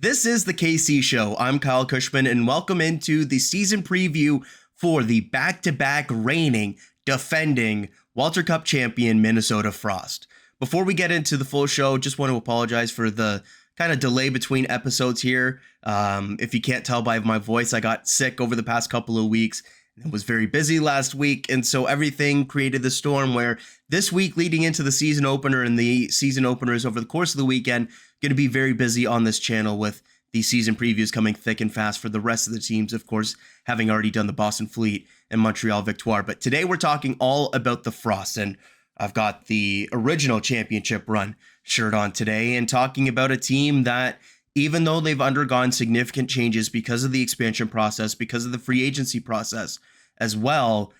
This is the KC Show. I'm Kyle Cushman, and welcome into the season preview for the back-to-back reigning, defending Walter Cup champion Minnesota Frost. Before we get into the full show, just want to apologize for the kind of delay between episodes here. If you can't tell by my voice, I got sick over the past couple of weeks and was very busy last week, and so everything created the storm where this week leading into the season opener and the season openers over the course of the weekend, going to be very busy on this channel with the season previews coming thick and fast for the rest of the teams, of course, having already done the Boston Fleet and Montreal Victoire. But today we're talking all about the Frost, and I've got the original championship run shirt on today and talking about a team that, even though they've undergone significant changes because of the expansion process, because of the free agency process as well,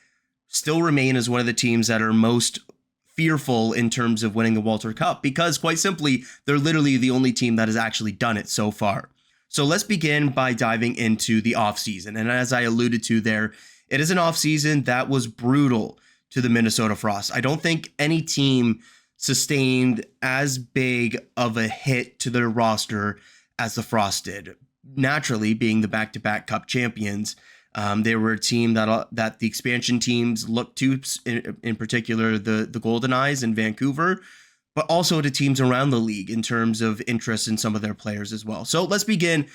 still remain as one of the teams that are most fearful in terms of winning the Walter Cup, because quite simply, they're literally the only team that has actually done it so far. So let's begin by diving into the offseason. And as I alluded to there, it is an offseason that was brutal to the Minnesota Frost. I don't think any team sustained as big of a hit to their roster as the Frost did. Naturally, being the back-to-back Cup champions, they were a team that the expansion teams looked to, in particular the Golden Eyes in Vancouver, but also to teams around the league in terms of interest in some of their players as well. So let's begin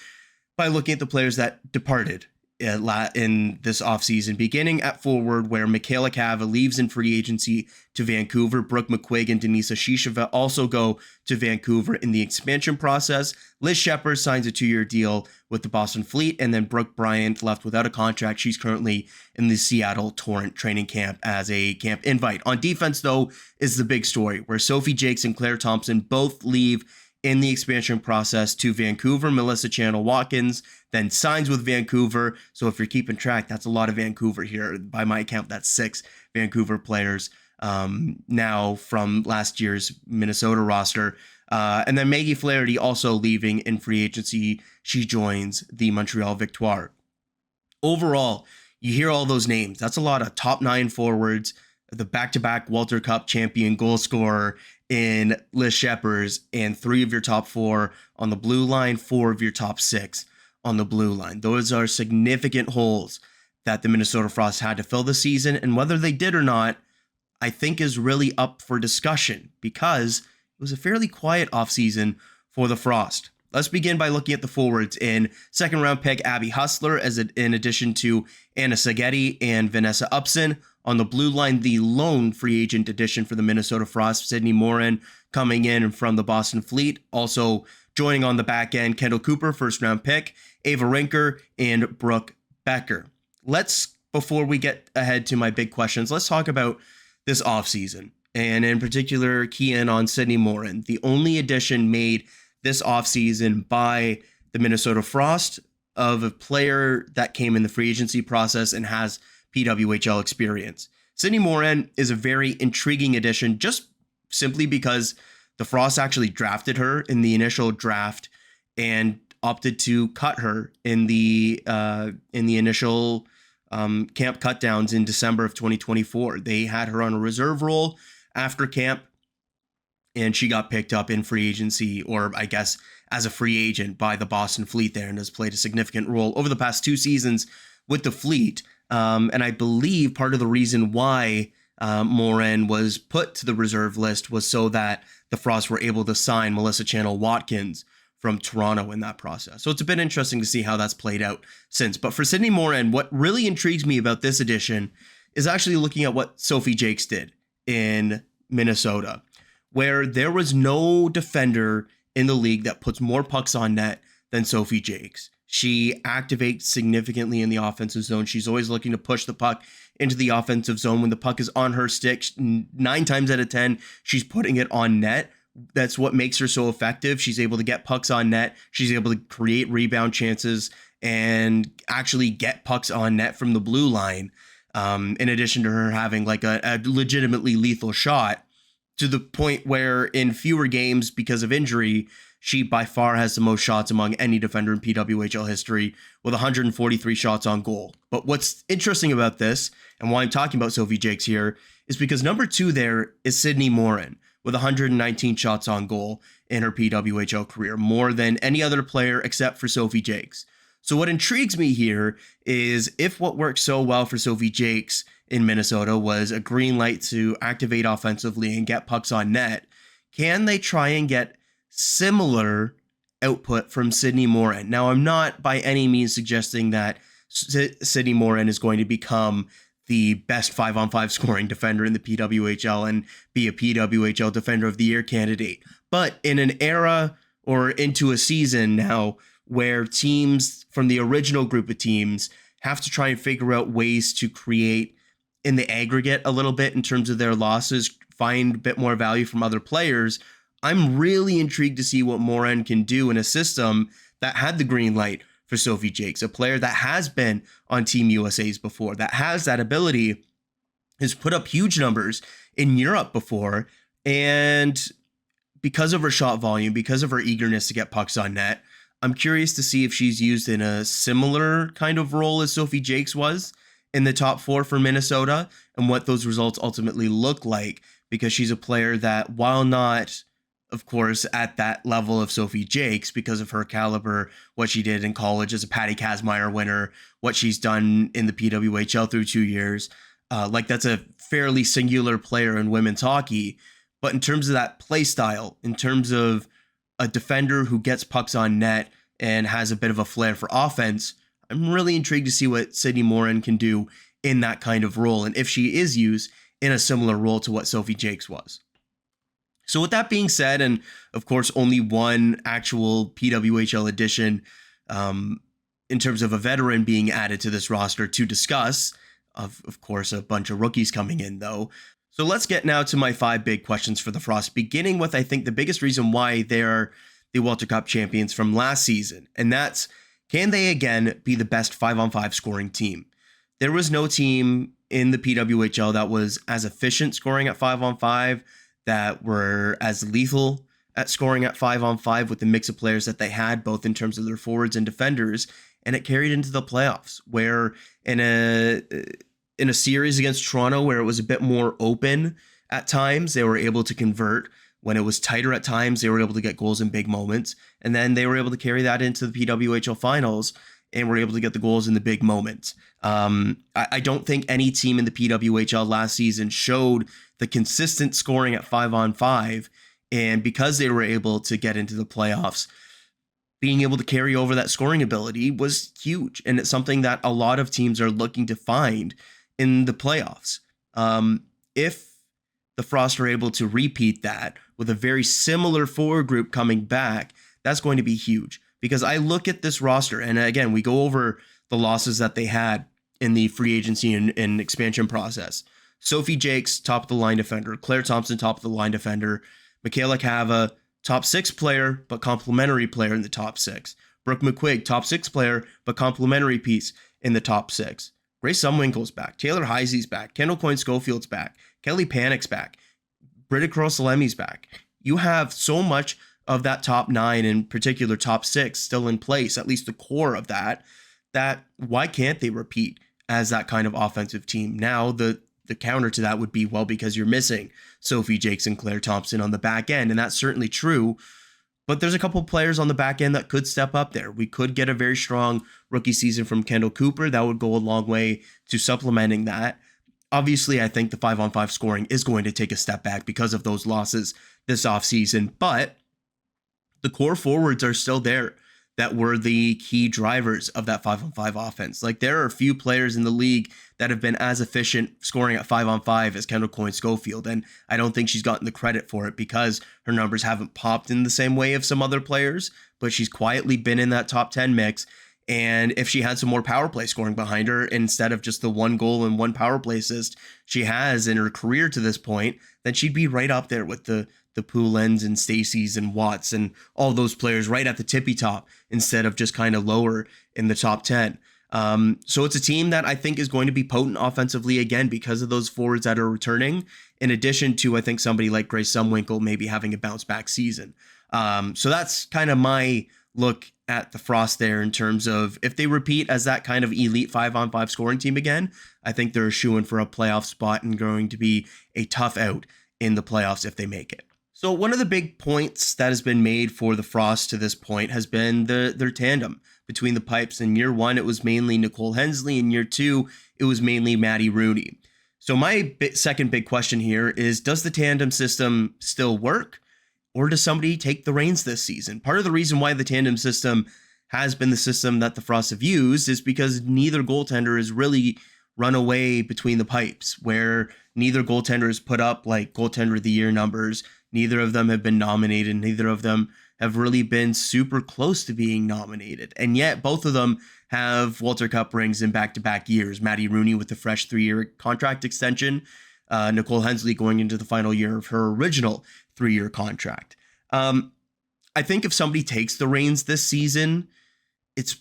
by looking at the players that departed in this offseason, beginning at forward, where Michaela Cava leaves in free agency to Vancouver. Brooke McQuigg and Denise Ashisheva also go to Vancouver in the expansion process. Liz Shepard signs a 2-year deal with the Boston Fleet, and then Brooke Bryant left without a contract. She's currently in the Seattle Torrent training camp as a camp invite. On defense, though, is the big story, where Sophie Jakes and Claire Thompson both leave in the expansion process to Vancouver. Melissa Channel-Watkins then signs with Vancouver. So if you're keeping track, that's a lot of Vancouver here. By my count, that's 6 Vancouver players now from last year's Minnesota roster. And then Maggie Flaherty also leaving in free agency. She joins the Montreal Victoire. Overall, you hear all those names. That's a lot of top 9 forwards, the back-to-back Walter Cup champion goal scorer in Liz Shepard, and 3 of your top 4 on the blue line, 4 of your top 6 on the blue line. Those are significant holes that the Minnesota Frost had to fill this season, and whether they did or not, I think is really up for discussion, because it was a fairly quiet offseason for the Frost. Let's begin by looking at the forwards. In second-round pick Abby Hustler, in addition to Anna Sagetti and Vanessa Upson. On the blue line, the lone free agent addition for the Minnesota Frost, Sydney Morin, coming in from the Boston Fleet. Also joining on the back end, Kendall Cooper, first-round pick, Ava Rinker, and Brooke Becker. Before we get ahead to my big questions, let's talk about this offseason, and in particular, key in on Sydney Morin, the only addition made this offseason by the Minnesota Frost of a player that came in the free agency process and has PWHL experience. Sydney Morin is a very intriguing addition, just simply because the Frost actually drafted her in the initial draft and opted to cut her in the initial camp cutdowns in December of 2024. They had her on a reserve role after camp, and she got picked up in free agency, or I guess as a free agent, by the Boston Fleet there, and has played a significant role over the past 2 seasons with the Fleet. And I believe part of the reason why Morin was put to the reserve list was so that the Frost were able to sign Melissa Channel-Watkins from Toronto in that process. So it's a bit interesting to see how that's played out since. But for Sydney Morin, what really intrigues me about this edition is actually looking at what Sophie Jakes did in Minnesota, where there was no defender in the league that puts more pucks on net than Sophie Jakes. She activates significantly in the offensive zone. She's always looking to push the puck into the offensive zone. When the puck is on her stick, 9 times out of 10, she's putting it on net. That's what makes her so effective. She's able to get pucks on net. She's able to create rebound chances and actually get pucks on net from the blue line. In addition to her having like a legitimately lethal shot, to the point where in fewer games because of injury, she by far has the most shots among any defender in PWHL history, with 143 shots on goal. But what's interesting about this, and why I'm talking about Sophie Jakes here, is because number 2 there is Sydney Morin, with 119 shots on goal in her PWHL career, more than any other player except for Sophie Jakes. So what intrigues me here is if what worked so well for Sophie Jakes in Minnesota was a green light to activate offensively and get pucks on net, can they try and get similar output from Sydney Morin? Now, I'm not by any means suggesting that Sydney Morin is going to become the best 5-on-5 scoring defender in the PWHL and be a PWHL Defender of the Year candidate. But in an era or into a season now where teams from the original group of teams have to try and figure out ways to create in the aggregate a little bit in terms of their losses, find a bit more value from other players, I'm really intrigued to see what Morin can do in a system that had the green light for Sophie Jakes, a player that has been on Team USA's before, that has that ability, has put up huge numbers in Europe before, and because of her shot volume, because of her eagerness to get pucks on net, I'm curious to see if she's used in a similar kind of role as Sophie Jakes was in the top 4 for Minnesota and what those results ultimately look like, because she's a player that, while not, of course, at that level of Sophie Jakes because of her caliber, what she did in college as a Patty Kazmaier winner, what she's done in the PWHL through 2 years, that's a fairly singular player in women's hockey. But in terms of that play style, in terms of a defender who gets pucks on net and has a bit of a flair for offense, I'm really intrigued to see what Sydney Morin can do in that kind of role, and if she is used in a similar role to what Sophie Jakes was. So with that being said, and of course only one actual PWHL addition in terms of a veteran being added to this roster to discuss, of course a bunch of rookies coming in though. So let's get now to my 5 big questions for the Frost, beginning with, I think, the biggest reason why they're the Walter Cup champions from last season, and that's, can they again be the best 5-on-5 scoring team? There was no team in the PWHL that was as efficient scoring at 5-on-5, that were as lethal at scoring at 5-on-5 with the mix of players that they had, both in terms of their forwards and defenders, and it carried into the playoffs, where in a series against Toronto where it was a bit more open at times, they were able to convert. When it was tighter at times, they were able to get goals in big moments, and then they were able to carry that into the PWHL finals and were able to get the goals in the big moments. I don't think any team in the PWHL last season showed the consistent scoring at 5-on-5, and because they were able to get into the playoffs, being able to carry over that scoring ability was huge, and it's something that a lot of teams are looking to find in the playoffs. If the Frost are able to repeat that with a very similar forward group coming back, that's going to be huge. Because I look at this roster, and again, we go over the losses that they had in the free agency and expansion process. Sophie Jakes, top of the line defender. Claire Thompson, top of the line defender. Michaela Cava, top 6 player, but complementary player in the top 6. Brooke McQuigg, top 6 player, but complementary piece in the top 6. Grace Zumwinkle's back. Taylor Heisey's back. Kendall Coyne-Schofield's back. Kelly Panik's back. Britta Curl-Salemme's back. You have so much of that top 9, in particular top 6, still in place, at least the core of that why can't they repeat as that kind of offensive team? Now, the counter to that would be, well, because you're missing Sophie Jakes and Claire Thompson on the back end, and that's certainly true. But there's a couple of players on the back end that could step up there. We could get a very strong rookie season from Kendall Cooper. That would go a long way to supplementing that. Obviously, I think the 5-on-5 scoring is going to take a step back because of those losses this offseason, but the core forwards are still there that were the key drivers of that 5-on-5 offense. Like, there are a few players in the league that have been as efficient scoring at 5-on-5 as Kendall Coyne-Schofield, and I don't think she's gotten the credit for it because her numbers haven't popped in the same way of some other players, but she's quietly been in that top 10 mix. And if she had some more power play scoring behind her, instead of just the 1 goal and 1 power play assist she has in her career to this point, then she'd be right up there with the Poulins and Stacey's and Watts and all those players right at the tippy top instead of just kind of lower in the top 10. So it's a team that I think is going to be potent offensively again because of those forwards that are returning, in addition to, I think, somebody like Grace Zumwinkle maybe having a bounce back season. So that's kind of my look at the Frost there in terms of if they repeat as that kind of elite 5-on-5 scoring team again, I think they're shooing for a playoff spot and going to be a tough out in the playoffs if they make it. So one of the big points that has been made for the Frost to this point has been their tandem between the pipes. In year one, it was mainly Nicole Hensley. In year two, it was mainly Maddie Rooney. So my second big question here is, does the tandem system still work, or does somebody take the reins this season? Part of the reason why the tandem system has been the system that the Frost have used is because neither goaltender has really run away between the pipes, where neither goaltender has put up like goaltender of the year numbers. Neither of them have been nominated. Neither of them have really been super close to being nominated. And yet both of them have Walter Cup rings in back-to-back years. Maddie Rooney with the fresh 3-year contract extension. Nicole Hensley going into the final year of her original 3-year contract. I think if somebody takes the reins this season, it's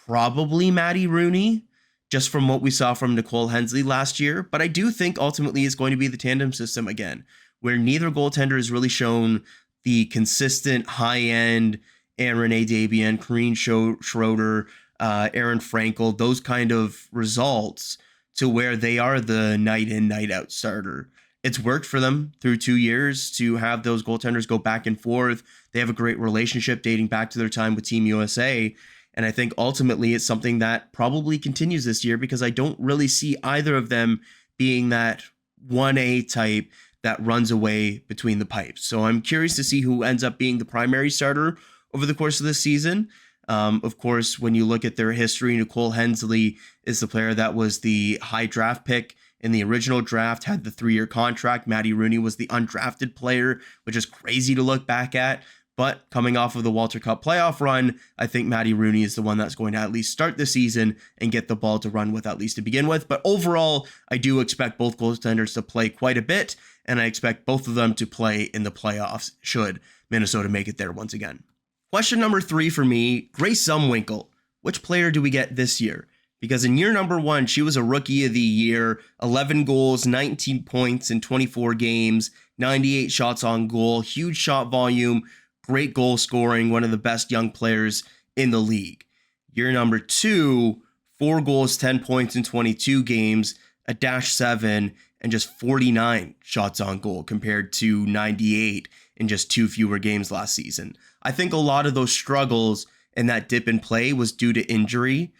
probably Maddie Rooney, just from what we saw from Nicole Hensley last year. But I do think ultimately it's going to be the tandem system again, where neither goaltender has really shown the consistent high-end Aaron Dabian, Corrine Schroeder, Aaron Frankel, those kind of results, to where they are the night in, night out starter. It's worked for them through 2 years to have those goaltenders go back and forth. They have a great relationship dating back to their time with Team USA. And I think ultimately it's something that probably continues this year, because I don't really see either of them being that 1A type that runs away between the pipes. So I'm curious to see who ends up being the primary starter over the course of this season. Of course, when you look at their history, Nicole Hensley is the player that was the high draft pick in the original draft, had the 3-year contract. Maddie Rooney was the undrafted player, which is crazy to look back at. But coming off of the Walter Cup playoff run, I think Maddie Rooney is the one that's going to at least start the season and get the ball to run with, at least to begin with. But overall, I do expect both goaltenders to play quite a bit, and I expect both of them to play in the playoffs should Minnesota make it there once again. Question number 3 for me, Grace Zumwinkle. Which player do we get this year? Because in year number 1, she was a rookie of the year, 11 goals, 19 points in 24 games, 98 shots on goal, huge shot volume, great goal scoring, one of the best young players in the league. Year number 2, 4 goals, 10 points in 22 games, a -7, and just 49 shots on goal compared to 98 in just 2 fewer games last season. I think a lot of those struggles and that dip in play was due to injury.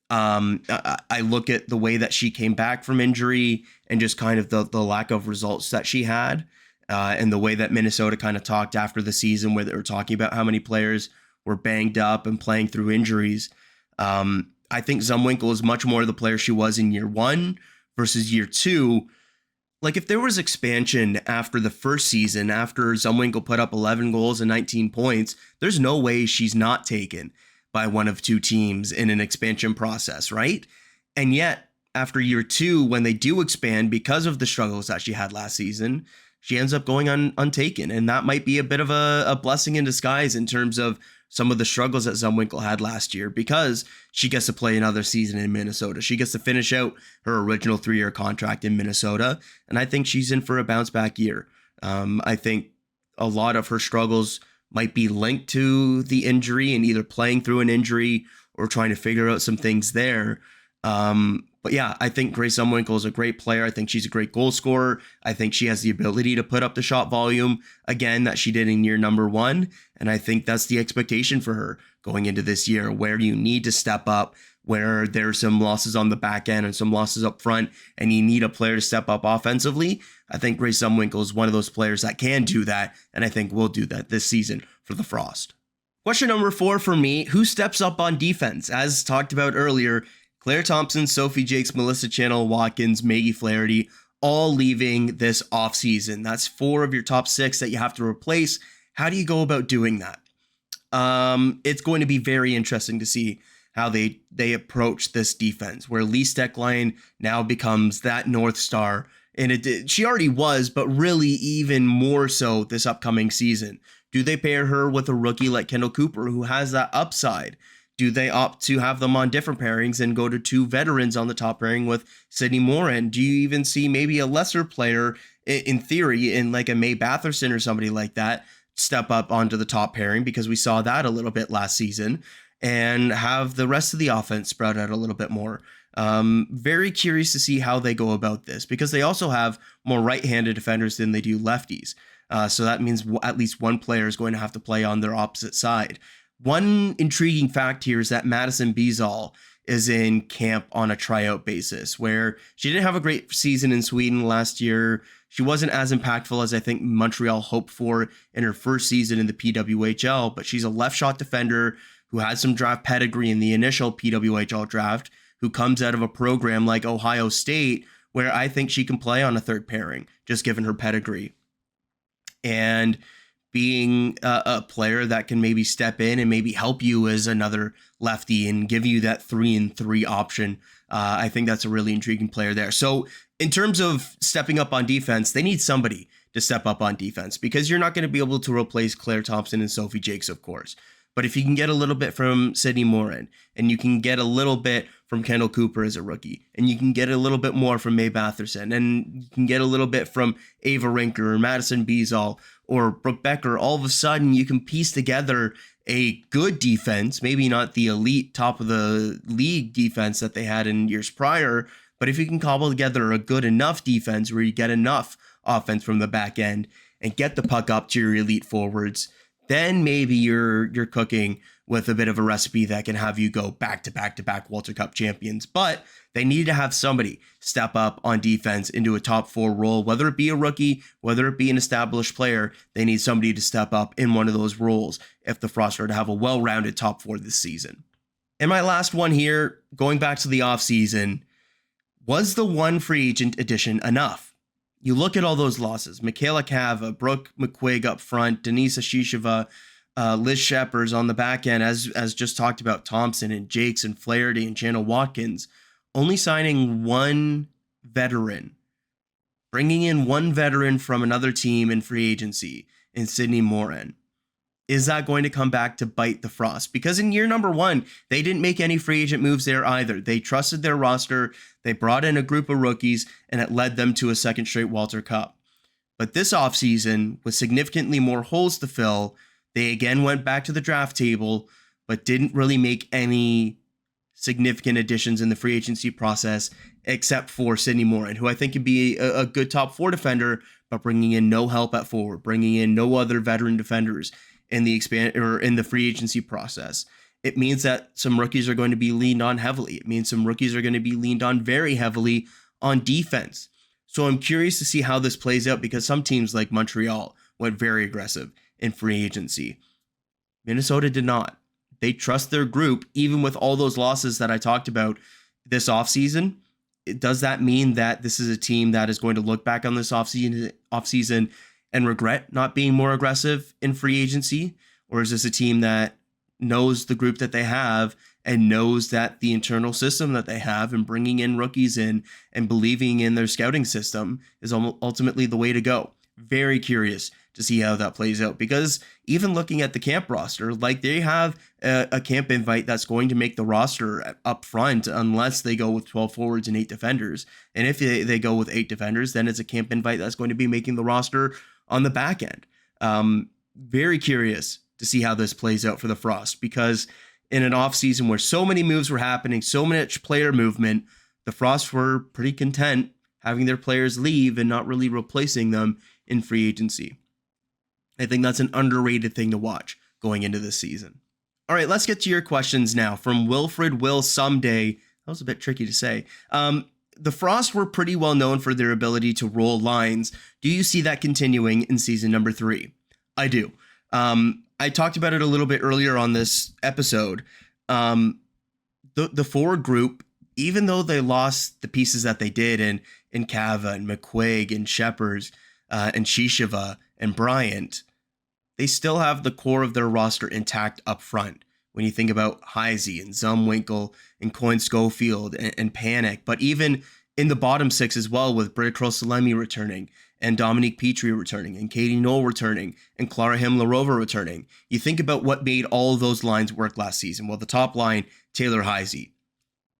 I look at the way that she came back from injury and just kind of the lack of results that she had. And the way that Minnesota kind of talked after the season, where they were talking about how many players were banged up and playing through injuries. I think Zumwinkle is much more the player she was in year 1 versus year 2. Like, if there was expansion after the first season, after Zumwinkle put up 11 goals and 19 points, there's no way she's not taken by one of 2 teams in an expansion process, right? And yet, after year 2, when they do expand because of the struggles that she had last season, she ends up going untaken. And that might be a bit of a blessing in disguise in terms of some of the struggles that Zumwinkle had last year, because she gets to play another season in Minnesota. She gets to finish out her original 3-year contract in Minnesota. And I think she's in for a bounce back year. I think a lot of her struggles might be linked to the injury and either playing through an injury or trying to figure out some things there. But yeah, I think Grace Zumwinkle is a great player. I think she's a great goal scorer. I think she has the ability to put up the shot volume again that she did in year number 1. And I think that's the expectation for her going into this year, where you need to step up, where there's some losses on the back end and some losses up front, and you need a player to step up offensively. I think Grace Zumwinkle is one of those players that can do that, and I think will do that this season for the Frost. Question number 4 for me, who steps up on defense? As talked about earlier, Claire Thompson, Sophie Jakes, Melissa Channel-Watkins, Maggie Flaherty, all leaving this offseason. That's 4 of your top 6 that you have to replace. How do you go about doing that? It's going to be very interesting to see how they approach this defense, where Lee Steckline now becomes that North Star. And she already was, but really even more so this upcoming season. Do they pair her with a rookie like Kendall Cooper, who has that upside? Do they opt to have them on different pairings and go to 2 veterans on the top pairing with Sydney Morin? Do you even see maybe a lesser player, in theory, in like a May Batherson or somebody like that, step up onto the top pairing, because we saw that a little bit last season, and have the rest of the offense spread out a little bit more? Very curious to see how they go about this, because they also have more right-handed defenders than they do lefties. So that means at least one player is going to have to play on their opposite side. One intriguing fact here is that Madison Beazall is in camp on a tryout basis, where she didn't have a great season in Sweden last year. She wasn't as impactful as I think Montreal hoped for in her first season in the PWHL, but she's a left shot defender who had some draft pedigree in the initial PWHL draft, who comes out of a program like Ohio State, where I think she can play on a third pairing, just given her pedigree. And being a player that can maybe step in and maybe help you as another lefty and give you that 3-and-3 option. I think that's a really intriguing player there. So in terms of stepping up on defense, they need somebody to step up on defense, because you're not going to be able to replace Claire Thompson and Sophie Jakes, of course. But if you can get a little bit from Sydney Morin, and you can get a little bit from Kendall Cooper as a rookie, and you can get a little bit more from May Batherson, and you can get a little bit from Ava Rinker or Madison Beazall or Brooke Becker, all of a sudden you can piece together a good defense, maybe not the elite top of the league defense that they had in years prior, but if you can cobble together a good enough defense where you get enough offense from the back end and get the puck up to your elite forwards, then maybe you're cooking with a bit of a recipe that can have you go back to back Walter Cup champions. But they need to have somebody step up on defense into a top 4 role, whether it be a rookie, whether it be an established player. They need somebody to step up in one of those roles if the Frost are to have a well-rounded top 4 this season. And my last one here, going back to the offseason, was the one free agent addition enough? You look at all those losses: Michaela Cava, Brooke McQuigg up front, Denise Ashisheva, Liz Sheppers on the back end, as just talked about, Thompson and Jakes and Flaherty and Shanna Watkins, only signing one veteran, bringing in one veteran from another team in free agency in Sydney Morin. Is that going to come back to bite the Frost? Because in year number 1, they didn't make any free agent moves there either. They trusted their roster, they brought in a group of rookies, and it led them to a second straight Walter Cup. But this offseason, with significantly more holes to fill, they again went back to the draft table, but didn't really make any significant additions in the free agency process, except for Sydney Morin, who I think could be a good top 4 defender, but bringing in no help at forward, bringing in no other veteran defenders in the free agency process. It means that some rookies are going to be leaned on heavily. It means some rookies are going to be leaned on very heavily on defense. So I'm curious to see how this plays out, because some teams like Montreal went very aggressive in free agency. Minnesota did not. They trust their group, even with all those losses that I talked about this offseason. Does that mean that this is a team that is going to look back on this offseason and regret not being more aggressive in free agency? Or is this a team that knows the group that they have and knows that the internal system that they have and bringing in rookies in and believing in their scouting system is ultimately the way to go? Very curious to see how that plays out, because even looking at the camp roster, like, they have a camp invite that's going to make the roster up front unless they go with 12 forwards and 8 defenders. And if they go with 8 defenders, then it's a camp invite that's going to be making the roster on the back end. Very curious to see how this plays out for the Frost, because in an offseason where so many moves were happening, so much player movement, the Frost were pretty content having their players leave and not really replacing them in free agency. I think that's an underrated thing to watch going into this season. All right, let's get to your questions now. From Wilfred Will Someday. That was a bit tricky to say. The Frost were pretty well known for their ability to roll lines. Do you see that continuing in season number 3? I do. I talked about it a little bit earlier on this episode. The forward group, even though they lost the pieces that they did in Cava and McQuaig and Sheppers and Shisheva and Bryant, they still have the core of their roster intact up front. When you think about Heisey and Zumwinkle and Coyne Schofield and Panic, but even in the bottom 6 as well, with Britta Curl-Salemme returning and Dominique Petrie returning and Katie Knoll returning and Clara Himlarova returning. You think about what made all of those lines work last season. Well, the top line, Taylor Heisey,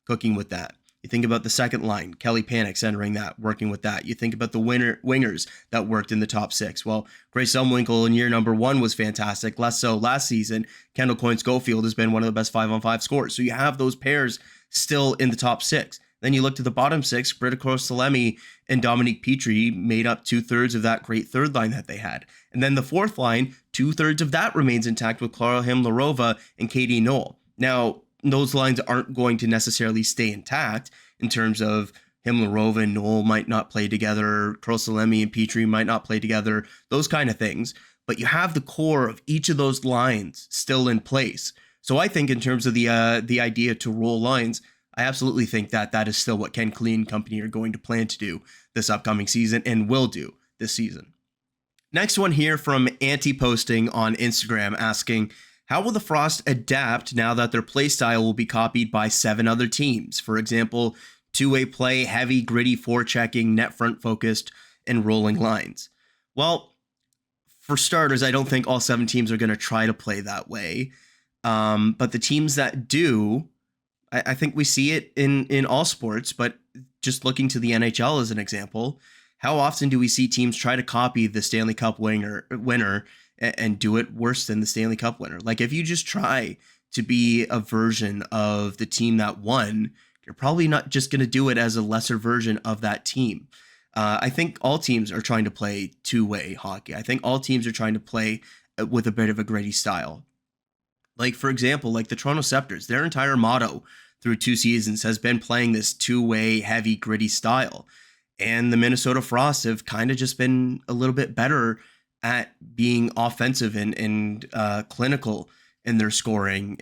cooking with that. You think about the second line, Kelly Panic centering that, working with that. You think about the wingers that worked in the top 6. Well, Grace Zumwinkle in year number 1 was fantastic. Less so last season. Kendall Coyne Schofield has been one of the best 5-on-5 scorers. So you have those pairs still in the top 6. Then you look to the bottom six, Britta Curl-Salemme and Dominique Petrie made up 2/3 of that great third line that they had. And then the fourth line, 2/3 of that remains intact with Clara Himlarova and Katie Knoll. Now, those lines aren't going to necessarily stay intact in terms of Himlarova and Knoll might not play together, Curl-Salemme and Petrie might not play together, those kind of things. But you have the core of each of those lines still in place. So I think in terms of the idea to roll lines, I absolutely think that that is still what Ken Klee and company are going to plan to do this upcoming season and will do this season. Next one here from Anti-Posting on Instagram asking, how will the Frost adapt now that their play style will be copied by 7 other teams? For example, two-way play, heavy, gritty, forechecking, net front focused, and rolling lines. Well, for starters, I don't think all 7 teams are going to try to play that way. But the teams that do, I think we see it in all sports, but just looking to the NHL as an example, how often do we see teams try to copy the Stanley Cup winner and do it worse than the Stanley Cup winner? Like, if you just try to be a version of the team that won, you're probably not just going to do it as a lesser version of that team. I think all teams are trying to play two-way hockey. I think all teams are trying to play with a bit of a gritty style. Like, for example, like the Toronto Scepters, their entire motto through 2 seasons has been playing this two-way, heavy, gritty style. And the Minnesota Frost have kind of just been a little bit better at being offensive and clinical in their scoring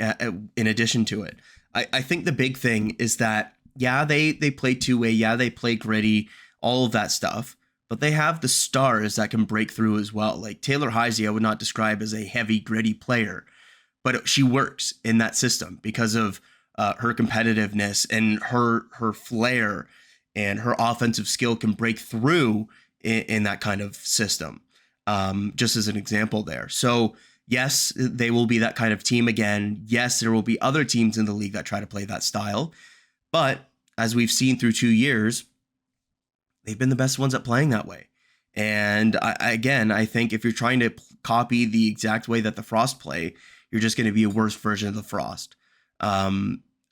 in addition to it. I think the big thing is that, yeah, they play two-way, yeah, they play gritty, all of that stuff, but they have the stars that can break through as well. Like Taylor Heisey, I would not describe as a heavy, gritty player, but she works in that system because of her competitiveness and her flair, and her offensive skill can break through in that kind of system. Just as an example there. So yes, they will be that kind of team again. Yes, there will be other teams in the league that try to play that style. But as we've seen through 2 years, they've been the best ones at playing that way. And I think if you're trying to copy the exact way that the Frost play, you're just going to be a worse version of the Frost.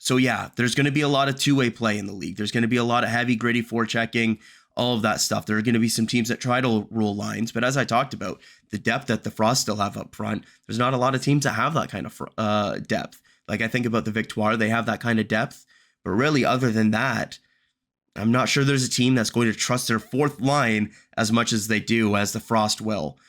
So yeah, there's going to be a lot of two-way play in the league. There's going to be a lot of heavy, gritty forechecking, all of that stuff. There are going to be some teams that try to roll lines, but as I talked about, the depth that the Frost still have up front, there's not a lot of teams that have that kind of depth. Like I think about the Victoire, they have that kind of depth, but really other than that, I'm not sure there's a team that's going to trust their fourth line as much as they do as the Frost will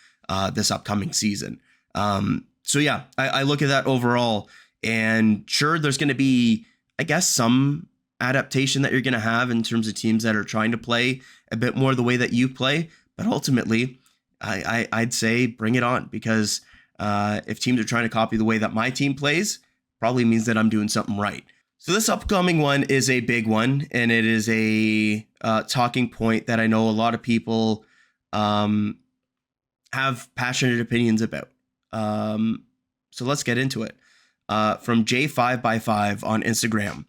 this upcoming season. So yeah, I look at that overall, and sure, there's going to be, I guess, some adaptation that you're going to have in terms of teams that are trying to play a bit more the way that you play. But ultimately, I'd say bring it on, because if teams are trying to copy the way that my team plays, probably means that I'm doing something right. So this upcoming one is a big one, and it is a talking point that I know a lot of people have passionate opinions about. So let's get into it. From J5x5 on Instagram.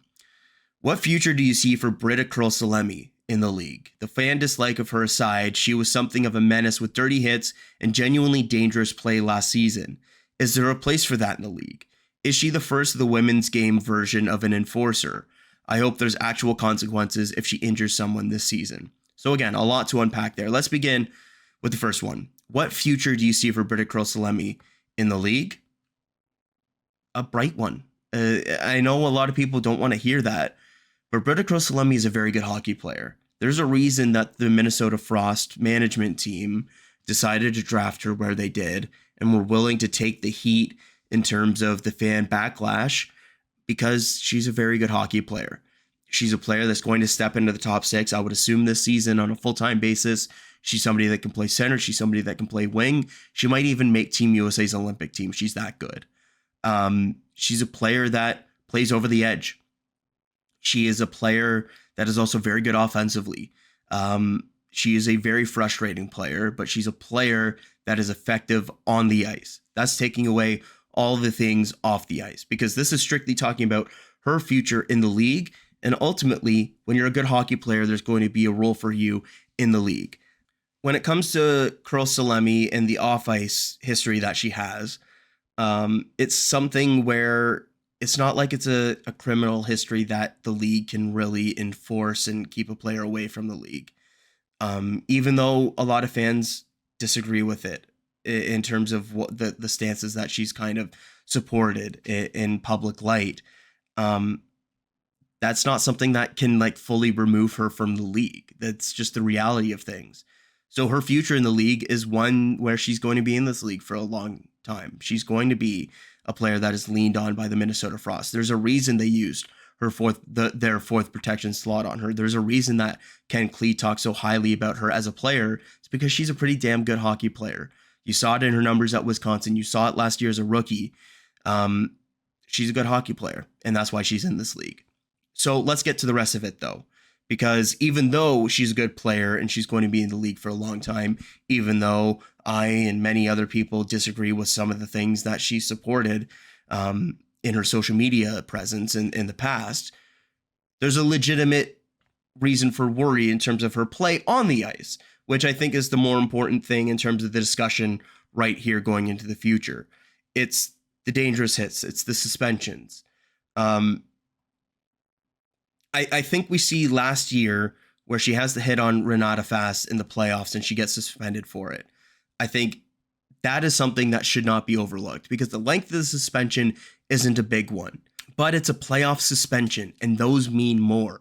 What future do you see for Britta Curl-Salemme in the league? The fan dislike of her aside, she was something of a menace with dirty hits and genuinely dangerous play last season. Is there a place for that in the league? Is she the first of the women's game version of an enforcer? I hope there's actual consequences if she injures someone this season. So again, a lot to unpack there. Let's begin with the first one. What future do you see for Britta Curl-Salemme in the league? A bright one. I know a lot of people don't want to hear that, but Britta Curl-Salemme is a very good hockey player. There's a reason that the Minnesota Frost management team decided to draft her where they did and were willing to take the heat in terms of the fan backlash, because she's a very good hockey player. She's a player that's going to step into the top 6, I would assume, this season on a full-time basis. She's somebody that can play center. She's somebody that can play wing. She might even make Team USA's Olympic team. She's that good. She's a player that plays over the edge. She is a player that is also very good offensively. She is a very frustrating player, but she's a player that is effective on the ice. That's taking away all the things off the ice, because this is strictly talking about her future in the league. And ultimately, when you're a good hockey player, there's going to be a role for you in the league. When it comes to Curl-Salemme and the off-ice history that she has, it's something where it's not like it's a criminal history that the league can really enforce and keep a player away from the league. Even though a lot of fans disagree with it in terms of what the stances that she's kind of supported in public light, that's not something that can like fully remove her from the league. That's just the reality of things. So her future in the league is one where she's going to be in this league for a long time. She's going to be a player that is leaned on by the Minnesota Frost. There's a reason they used their fourth protection slot on her. There's a reason that Ken Klee talks so highly about her as a player. It's because she's a pretty damn good hockey player. You saw it in her numbers at Wisconsin. You saw it last year as a rookie. She's a good hockey player, and that's why she's in this league. So let's get to the rest of it, though, because even though she's a good player and she's going to be in the league for a long time, even though I and many other people disagree with some of the things that she supported in her social media presence in the past, there's a legitimate reason for worry in terms of her play on the ice, which I think is the more important thing in terms of the discussion right here going into the future. It's the dangerous hits. It's the suspensions. I think we see last year where she has the hit on Renata Fast in the playoffs and she gets suspended for it. I think that is something that should not be overlooked because the length of the suspension isn't a big one, but it's a playoff suspension and those mean more,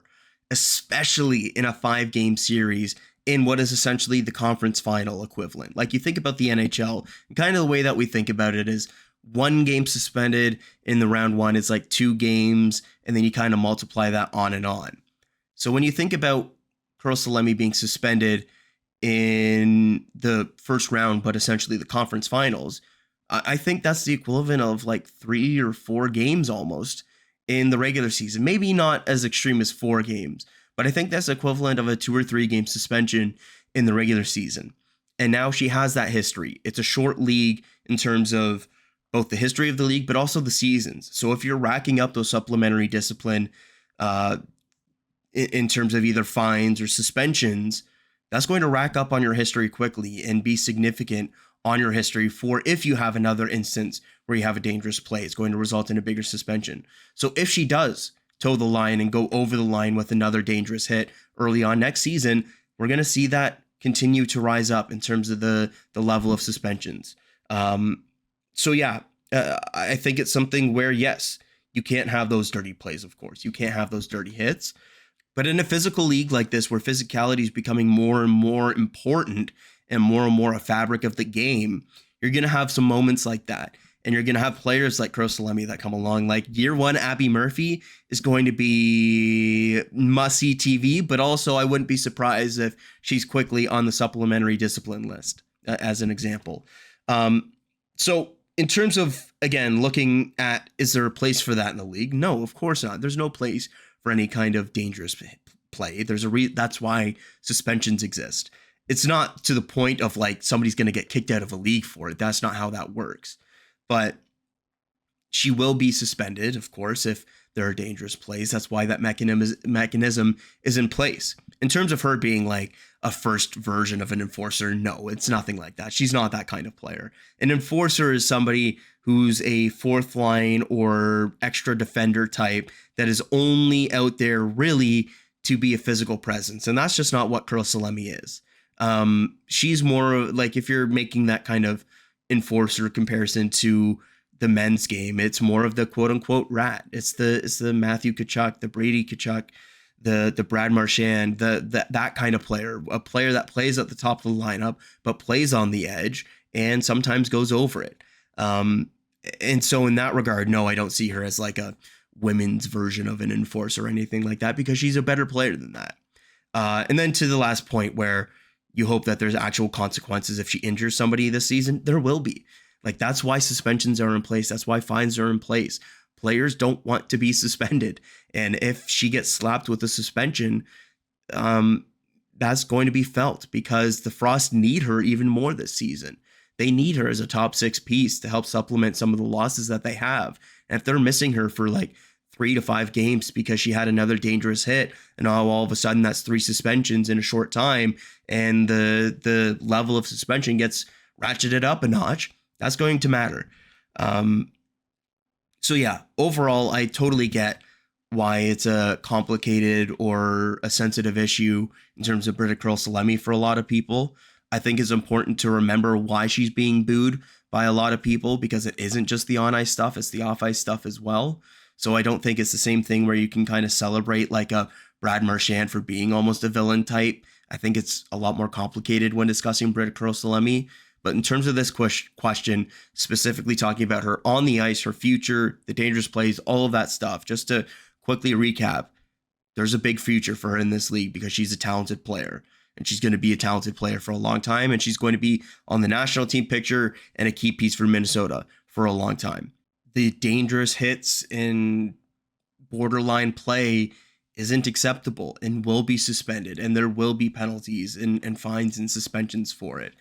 especially in a 5-game series in what is essentially the conference final equivalent. Like you think about the NHL, and kind of the way that we think about it is 1 game suspended in the round 1 is like 2 games, and then you kind of multiply that on and on. So when you think about Curl-Salemme being suspended in the first round, but essentially the conference finals, I think that's the equivalent of like 3 or 4 games almost in the regular season. Maybe not as extreme as 4 games, but I think that's equivalent of a 2 or 3 game suspension in the regular season. And now she has that history. It's a short league in terms of both the history of the league, but also the seasons. So if you're racking up those supplementary discipline in terms of either fines or suspensions, that's going to rack up on your history quickly and be significant on your history for if you have another instance where you have a dangerous play. It's going to result in a bigger suspension. So if she does toe the line and go over the line with another dangerous hit early on next season, we're going to see that continue to rise up in terms of the level of suspensions. So yeah, I think it's something where, yes, you can't have those dirty plays, of course. You can't have those dirty hits. But in a physical league like this, where physicality is becoming more and more important and more a fabric of the game, you're going to have some moments like that. And you're going to have players like Curl-Salemme that come along. Like year 1, Abby Murphy is going to be must-see TV, but also I wouldn't be surprised if she's quickly on the supplementary discipline list, as an example. So in terms of, again, looking at, is there a place for that in the league? No, of course not. There's no place for any kind of dangerous play. That's why suspensions exist. It's not to the point of like somebody's going to get kicked out of a league for it. That's not how that works. But she will be suspended, of course, if there are dangerous plays. That's why that mechanism is in place. In terms of her being like a first version of an enforcer, no, it's nothing like that. She's not that kind of player. An enforcer is somebody who's a fourth line or extra defender type that is only out there really to be a physical presence. And that's just not what Curl-Salemme is. She's more like, if you're making that kind of enforcer comparison to the men's game, it's more of the quote unquote rat. It's the Matthew Tkachuk, the Brady Tkachuk, the Brad Marchand, that kind of player, a player that plays at the top of the lineup, but plays on the edge and sometimes goes over it. And so in that regard, no, I don't see her as like a women's version of an enforcer or anything like that, because she's a better player than that. And then to the last point where you hope that there's actual consequences if she injures somebody this season, there will be. Like, that's why suspensions are in place. That's why fines are in place. Players don't want to be suspended. And if she gets slapped with a suspension, that's going to be felt, because the Frost need her even more this season. They need her as a top 6 piece to help supplement some of the losses that they have. And if they're missing her for like 3 to 5 games because she had another dangerous hit, and all of a sudden that's 3 suspensions in a short time, and the level of suspension gets ratcheted up a notch, that's going to matter. So yeah, overall, I totally get why it's a complicated or a sensitive issue in terms of Britta Curl-Salemme for a lot of people. I think it's important to remember why she's being booed by a lot of people, because it isn't just the on-ice stuff, it's the off-ice stuff as well. So I don't think it's the same thing where you can kind of celebrate like a Brad Marchand for being almost a villain type. I think it's a lot more complicated when discussing Britta Curl-Salemme. But in terms of this question, specifically talking about her on the ice, her future, the dangerous plays, all of that stuff, just to quickly recap, there's a big future for her in this league because she's a talented player. And she's going to be a talented player for a long time. And she's going to be on the national team picture and a key piece for Minnesota for a long time. The dangerous hits and borderline play isn't acceptable and will be suspended. And there will be penalties and fines and suspensions for it.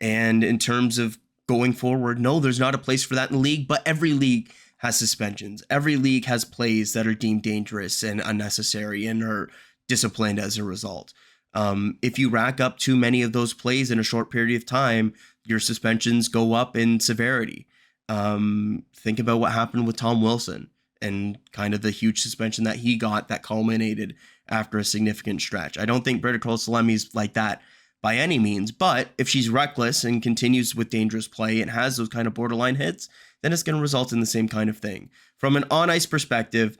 And in terms of going forward, no, there's not a place for that in the league, but every league has suspensions. Every league has plays that are deemed dangerous and unnecessary and are disciplined as a result. If you rack up too many of those plays in a short period of time, your suspensions go up in severity. Think about what happened with Tom Wilson and kind of the huge suspension that he got that culminated after a significant stretch. I don't think Britta Curl-Salemme is like that by any means, but if she's reckless and continues with dangerous play and has those kind of borderline hits, then it's going to result in the same kind of thing. From an on-ice perspective,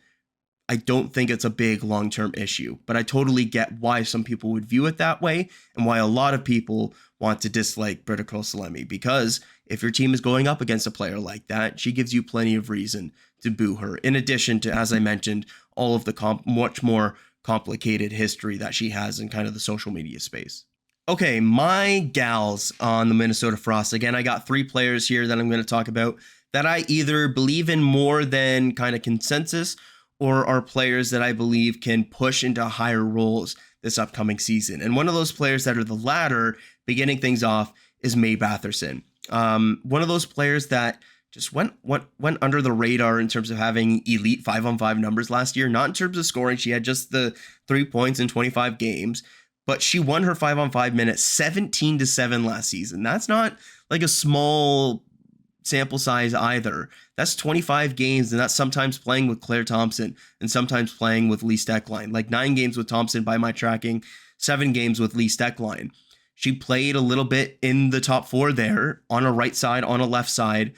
I don't think it's a big long-term issue, but I totally get why some people would view it that way and why a lot of people want to dislike Britta Curl-Salemme, because if your team is going up against a player like that, she gives you plenty of reason to boo her, in addition to, as I mentioned, all of the much more complicated history that she has in kind of the social media space. Okay, my gals on the Minnesota Frost. Again, I got 3 players here that I'm going to talk about that I either believe in more than kind of consensus or are players that I believe can push into higher roles this upcoming season. And one of those players that are the latter, beginning things off, is May Batherson. One of those players that just went under the radar in terms of having elite 5-on-5 numbers last year. Not in terms of scoring. She had just the 3 points in 25 games. But she won her 5-on-5 minutes 17-7 last season. That's not like a small sample size either. That's 25 games, and that's sometimes playing with Claire Thompson and sometimes playing with Lee Steckline. Like 9 games with Thompson by my tracking, 7 games with Lee Steckline. She played a little bit in the top 4 there, on a right side, on a left side,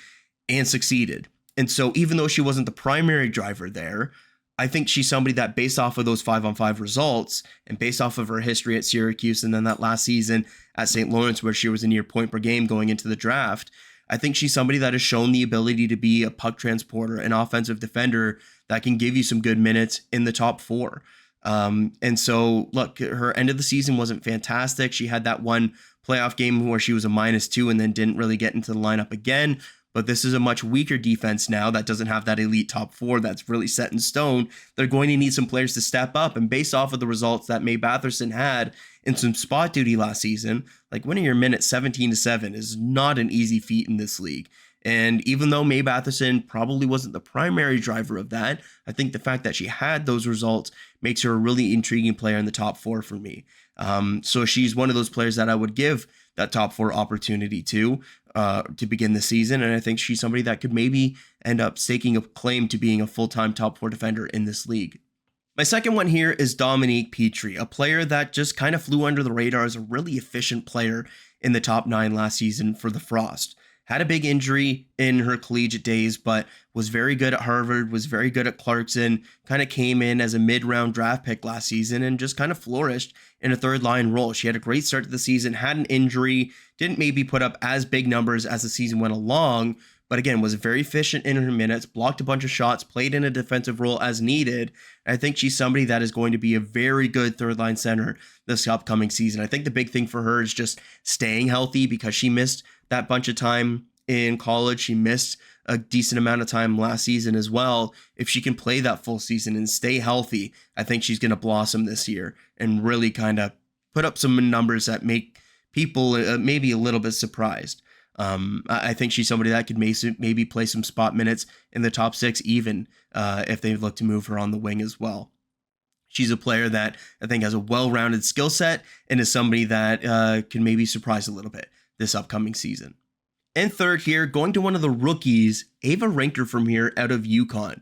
and succeeded. And so even though she wasn't the primary driver there, I think she's somebody that, based off of those 5-on-5 results and based off of her history at Syracuse and then that last season at St. Lawrence where she was a near point per game going into the draft, I think she's somebody that has shown the ability to be a puck transporter, an offensive defender that can give you some good minutes in the top 4. And so, look, her end of the season wasn't fantastic. She had that one playoff game where she was a -2 and then didn't really get into the lineup again. But this is a much weaker defense now that doesn't have that elite top 4 that's really set in stone. They're going to need some players to step up. And based off of the results that May Batherson had in some spot duty last season, like winning your minutes 17-7 is not an easy feat in this league. And even though May Batherson probably wasn't the primary driver of that, I think the fact that she had those results makes her a really intriguing player in the top 4 for me. So she's one of those players that I would give that top 4 opportunity to begin the season. And I think she's somebody that could maybe end up staking a claim to being a full-time top 4 defender in this league. My second one here is Dominique Petrie, a player that just kind of flew under the radar as a really efficient player in the top 9 last season for the Frost. Had a big injury in her collegiate days, but was very good at Harvard, was very good at Clarkson, kind of came in as a mid-round draft pick last season and just kind of flourished in a third-line role. She had a great start to the season, had an injury, didn't maybe put up as big numbers as the season went along, but again, was very efficient in her minutes, blocked a bunch of shots, played in a defensive role as needed. I think she's somebody that is going to be a very good third-line center this upcoming season. I think the big thing for her is just staying healthy, because she missed that bunch of time in college. She missed a decent amount of time last season as well. If she can play that full season and stay healthy, I think she's going to blossom this year and really kind of put up some numbers that make people maybe a little bit surprised. I think she's somebody that could maybe play some spot minutes in the top 6, even if they look to move her on the wing as well. She's a player that I think has a well-rounded skill set and is somebody that can maybe surprise a little bit this upcoming season. And third here, going to one of the rookies, Ava Rinker from here out of UConn.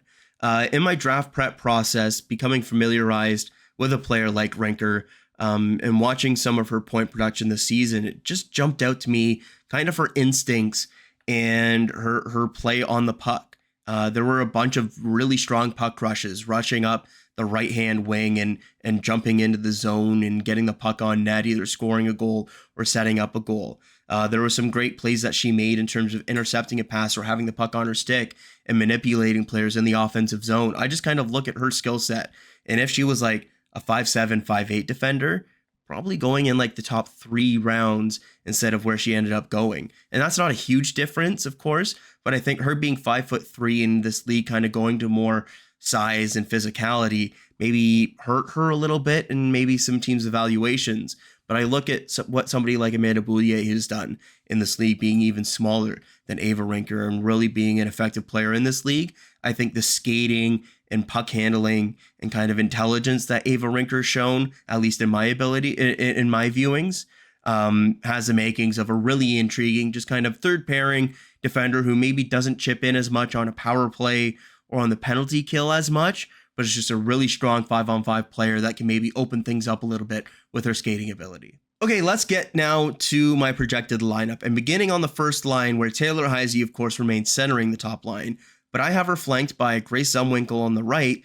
In my draft prep process, becoming familiarized with a player like Rinker, and watching some of her point production this season, it just jumped out to me, kind of her instincts and her play on the puck. There were a bunch of really strong puck rushes, rushing up the right-hand wing and jumping into the zone and getting the puck on net, either scoring a goal or setting up a goal. There were some great plays that she made in terms of intercepting a pass or having the puck on her stick and manipulating players in the offensive zone. I just kind of look at her skill set, and if she was like a 5'7", 5'8" defender, probably going in like the top 3 rounds instead of where she ended up going. And that's not a huge difference, of course, but I think her being 5'3" in this league, kind of going to more size and physicality, maybe hurt her a little bit and maybe some teams' evaluations. But I look at what somebody like Amanda Boulier has done in this league, being even smaller than Ava Rinker and really being an effective player in this league. I think the skating and puck handling and kind of intelligence that Ava Rinker's shown, at least in my ability, in my viewings, has the makings of a really intriguing, just kind of third pairing defender who maybe doesn't chip in as much on a power play or on the penalty kill as much, but it's just a really strong 5-on-5 player that can maybe open things up a little bit with her skating ability. Okay, let's get now to my projected lineup, and beginning on the first line, where Taylor Heise, of course, remains centering the top line, but I have her flanked by Grace Zumwinkle on the right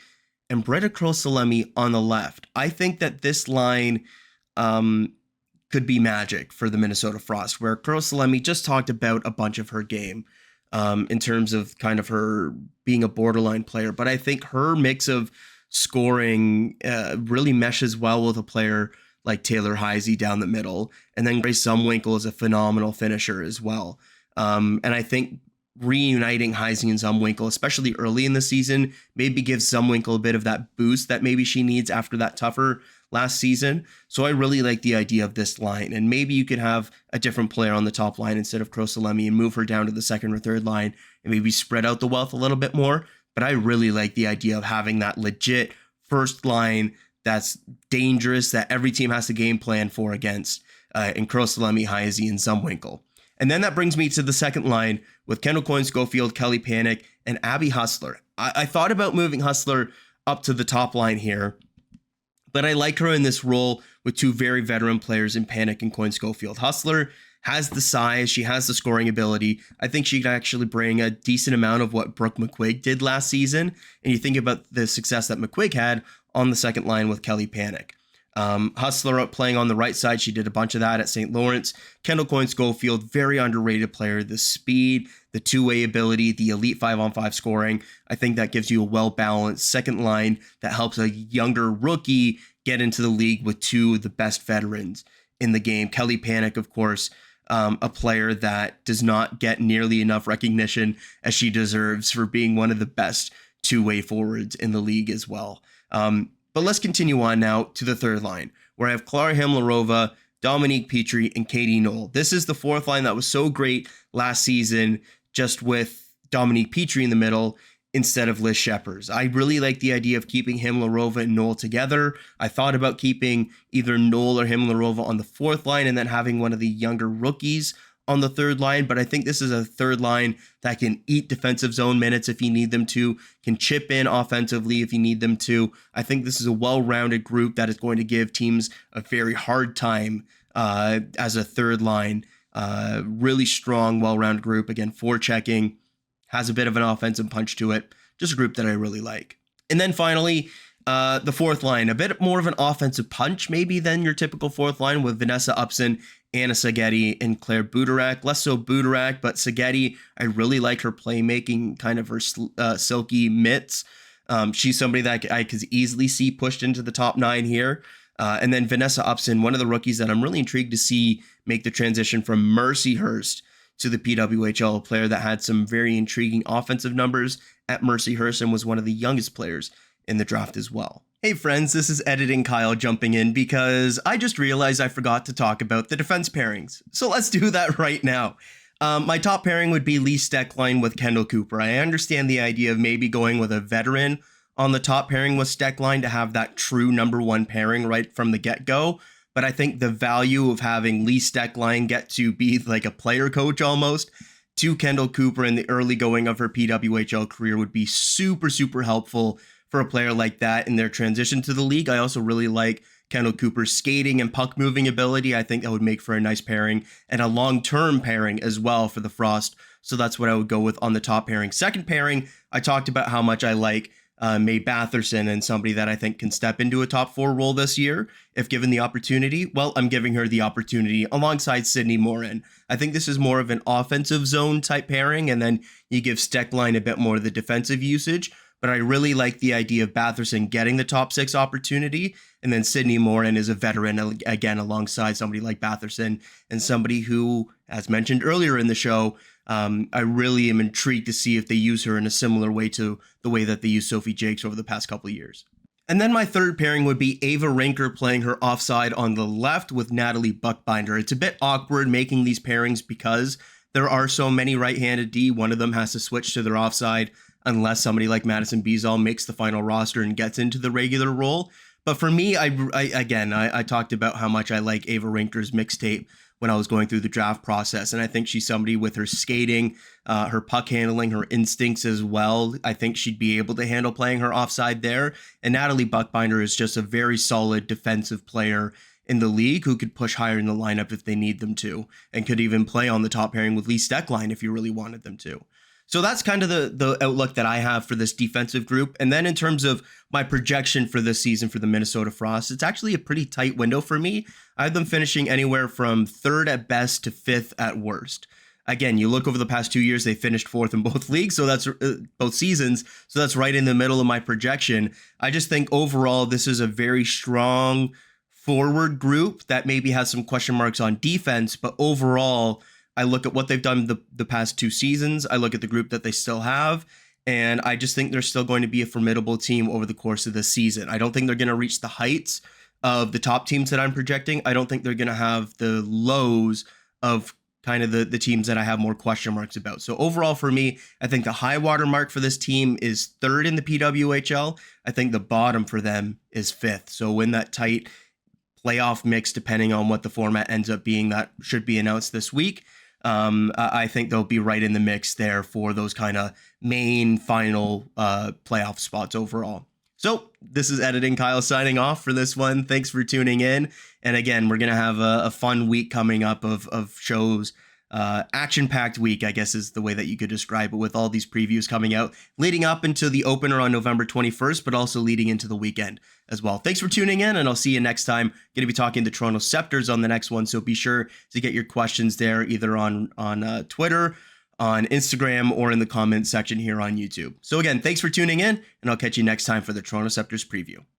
and Britta Curl-Salemme on the left. I think that this line could be magic for the Minnesota Frost, where Curl-Salemme just talked about a bunch of her game in terms of kind of her being a borderline player. But I think her mix of scoring really meshes well with a player like Taylor Heise down the middle. And then Grace Zumwinkle is a phenomenal finisher as well. And I think reuniting Heise and Zumwinkle, especially early in the season, maybe gives Zumwinkle a bit of that boost that maybe she needs after that tougher last season. So I really like the idea of this line, and maybe you could have a different player on the top line instead of Curl-Salemme and move her down to the second or third line and maybe spread out the wealth a little bit more. But I really like the idea of having that legit first line that's dangerous, that every team has to game plan for against, in Curl-Salemme, Heise, and Zumwinkle. And then that brings me to the second line with Kendall Coyne-Schofield, Kelly Panic, and Abby Hustler. I thought about moving Hustler up to the top line here, but I like her in this role with two very veteran players in Panic and Coyne-Schofield. Hustler has the size, she has the scoring ability. I think she could actually bring a decent amount of what Brooke McQuigg did last season. And you think about the success that McQuigg had on the second line with Kelly Panic. Hustler playing on the right side, she did a bunch of that at St. Lawrence. Kendall Coyne-Schofield, very underrated player. The speed, the two-way ability, the elite 5-on-5 scoring. I think that gives you a well-balanced second line that helps a younger rookie get into the league with two of the best veterans in the game. Kelly Panic, of course, a player that does not get nearly enough recognition as she deserves for being one of the best two-way forwards in the league as well. But let's continue on now to the third line, where I have Klara Himlarova, Dominique Petrie, and Katie Knoll. This is the fourth line that was so great last season, just with Dominique Petrie in the middle instead of Liz Sheppers. I really like the idea of keeping Himlarova and Knoll together. I thought about keeping either Knoll or Himlarova on the fourth line and then having one of the younger rookies on the third line, but I think this is a third line that can eat defensive zone minutes if you need them to, can chip in offensively if you need them to. I think this is a well-rounded group that is going to give teams a very hard time as a third line. Really strong, well-rounded group. Again, forechecking, has a bit of an offensive punch to it. Just a group that I really like. And then finally, the fourth line, a bit more of an offensive punch maybe than your typical fourth line with Vanessa Upson, Anna Saghetti, and Claire Budarak. Less so Budarak, but Saghetti, I really like her playmaking, kind of her silky mitts. She's somebody that I could easily see pushed into the top 9 here. And then Vanessa Upson, one of the rookies that I'm really intrigued to see make the transition from Mercyhurst to the PWHL, a player that had some very intriguing offensive numbers at Mercyhurst and was one of the youngest players in the draft as well. Hey friends, this is Editing Kyle jumping in because I just realized I forgot to talk about the defense pairings. So let's do that right now. My top pairing would be Lee Steckline with Kendall Cooper. I understand the idea of maybe going with a veteran on the top pairing with Steckline to have that true number one pairing right from the get-go. But I think the value of having Lee Steckline get to be like a player coach almost to Kendall Cooper in the early going of her PWHL career would be super, super helpful for a player like that in their transition to the league. I also really like Kendall Cooper's skating and puck moving ability. I think that would make for a nice pairing and a long-term pairing as well for the Frost. So that's what I would go with on the top pairing. Second pairing, I talked about how much I like May Batherson and somebody that I think can step into a top 4 role this year if given the opportunity. Well, I'm giving her the opportunity alongside Sydney Morin. I think this is more of an offensive zone type pairing, and then you give Steckline a bit more of the defensive usage. But I really like the idea of Batherson getting the top 6 opportunity, and then Sydney Morin is a veteran again alongside somebody like Batherson and somebody who, as mentioned earlier in the show, I really am intrigued to see if they use her in a similar way to the way that they used Sophie Jakes over the past couple of years. And then my third pairing would be Ava Rinker playing her offside on the left with Natalie Buckbinder. It's a bit awkward making these pairings because there are so many right-handed D. One of them has to switch to their offside unless somebody like Madison Beazall makes the final roster and gets into the regular role. But for me, I talked about how much I like Ava Rinker's mixtape when I was going through the draft process. And I think she's somebody with her skating, her puck handling, her instincts as well. I think she'd be able to handle playing her offside there. And Natalie Buckbinder is just a very solid defensive player in the league who could push higher in the lineup if they need them to, and could even play on the top pairing with Lee Steckline if you really wanted them to. So that's kind of the outlook that I have for this defensive group. And then in terms of my projection for this season for the Minnesota Frost, it's actually a pretty tight window for me. I have them finishing anywhere from 3rd at best to 5th at worst. Again, you look over the past 2 years, they finished 4th in both leagues, so that's both seasons. So that's right in the middle of my projection. I just think overall, this is a very strong forward group that maybe has some question marks on defense, but overall, I look at what they've done the past 2 seasons. I look at the group that they still have, and I just think they're still going to be a formidable team over the course of the season. I don't think they're going to reach the heights of the top teams that I'm projecting. I don't think they're going to have the lows of kind of the teams that I have more question marks about. So overall for me, I think the high water mark for this team is 3rd in the PWHL. I think the bottom for them is 5th. So in that tight playoff mix, depending on what the format ends up being, that should be announced this week. I think they'll be right in the mix there for those kind of main final playoff spots overall. So this is Editing Kyle signing off for this one. Thanks for tuning in. And again, we're going to have a fun week coming up of shows. Action-packed week, I guess is the way that you could describe it, with all these previews coming out leading up into the opener on November 21st, but also leading into the weekend as well. Thanks for tuning in, and I'll see you next time. Going to be talking to Toronto Scepters on the next one, so be sure to get your questions there either on Twitter, on Instagram, or in the comment section here on YouTube. So again, thanks for tuning in, and I'll catch you next time for the Toronto Scepters preview.